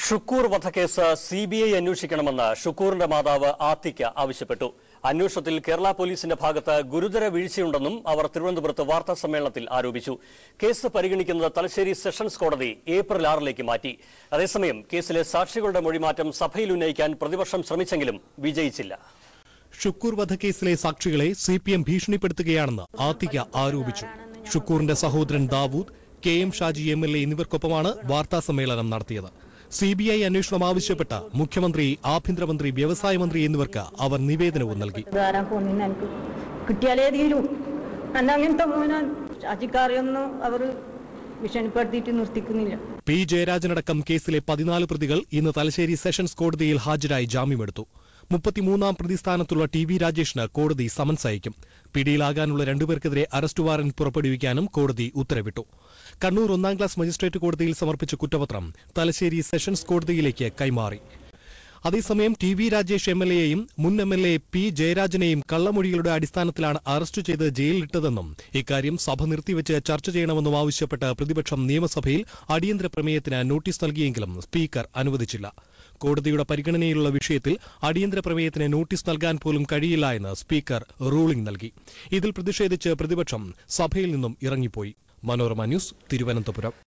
Shukkur വധക്കേസ് CBI അന്വേഷിക്കണമെന്ന് ഷുക്കൂറിന്റെ മാതാവ് ആത്തിക്ക ആവശ്യപ്പെട്ടു. അന്വേഷണത്തിൽ കേരള പോലീസിന്റെ ഭാഗത്ത് ഗുരുതര വീഴ്ചയുണ്ടെന്നും അവർ തിരുവനന്തപുരത്ത് വാർത്താസമ്മേളനത്തിൽ ആരോപിച്ചു. കേസ് പരിഗണിക്കുന്നത് തലശ്ശേരി സെഷൻസ് കോടതി ഏപ്രിൽ 6 മാറ്റി. അതേസമയം കേസിലെ സാക്ഷികളുടെ മൊഴിമാറ്റം സഭയിൽ ഉന്നയിക്കാൻ പ്രതിപക്ഷം ശ്രമിച്ചെങ്കിലും വിജയിച്ചില്ല. ഷുക്കൂർ വധക്കേസിലെ സാക്ഷികളെ സിപിഎം ഭീഷണിപ്പെടുത്തുകയാണെന്ന് ആത്തിക്ക ആരോപിച്ചു. ഷുക്കൂറിന്റെ സഹോദരൻ ദാവൂദ്, കെ.എം. ഷാജി MLA എന്നിവർക്കൊപ്പമാണ് വാർത്താസമ്മേളനം നടത്തിയത്. സിബിഐ അന്വേഷണം ആവശ്യപ്പെട്ട മുഖ്യമന്ത്രി, ആഭ്യന്തരമന്ത്രി, വ്യവസായ മന്ത്രി എന്നിവർക്ക് അവർ നിവേദനവും നൽകി. പി ജയരാജനടക്കം കേസിലെ 14 പ്രതികൾ ഇന്ന് തലശ്ശേരി സെഷൻസ് കോടതിയിൽ ഹാജരായി ജാമ്യമെടുത്തു. 33ാം പ്രതിസ്ഥാനത്തുള്ള TV രാജേഷിന് കോടതി സമൻസ് അയക്കും. പിടിയിലാകാനുള്ള 2 പേർക്കെതിരെ അറസ്റ്റ് വാറന്റ് പുറപ്പെടുവിക്കാനും കോടതി ഉത്തരവിട്ടു. കണ്ണൂർ 1ാം ക്ലാസ് മജിസ്ട്രേറ്റ് കോടതിയിൽ സമർപ്പിച്ച കുറ്റപത്രം തലശ്ശേരി സെഷൻസ് കോടതിയിലേക്ക് കൈമാറി. അതേസമയം TV രാജേഷ് MLAയെയും മുൻ MLA പി ജയരാജനെയും കള്ളമൊഴികളുടെ അടിസ്ഥാനത്തിലാണ് അറസ്റ്റ് ചെയ്ത് ജയിലിലിട്ടതെന്നും ഇക്കാര്യം സഭ നിർത്തിവെച്ച് ചർച്ച ചെയ്യണമെന്നും ആവശ്യപ്പെട്ട് പ്രതിപക്ഷം നിയമസഭയിൽ അടിയന്തര പ്രമേയത്തിന് നോട്ടീസ് നൽകിയെങ്കിലും സ്പീക്കർ അനുവദിച്ചില്ല. കോടതിയുടെ പരിഗണനയിലുള്ള വിഷയത്തിൽ അടിയന്തര പ്രമേയത്തിന് നോട്ടീസ് നൽകാൻ പോലും കഴിയില്ല എന്ന് സ്പീക്കർ റൂളിംഗ് നൽകി. ഇതിൽ പ്രതിഷേധിച്ച് പ്രതിപക്ഷം സഭയിൽ നിന്നും ഇറങ്ങിപ്പോയി. മനോരമ ന്യൂസ്, തിരുവനന്തപുരം.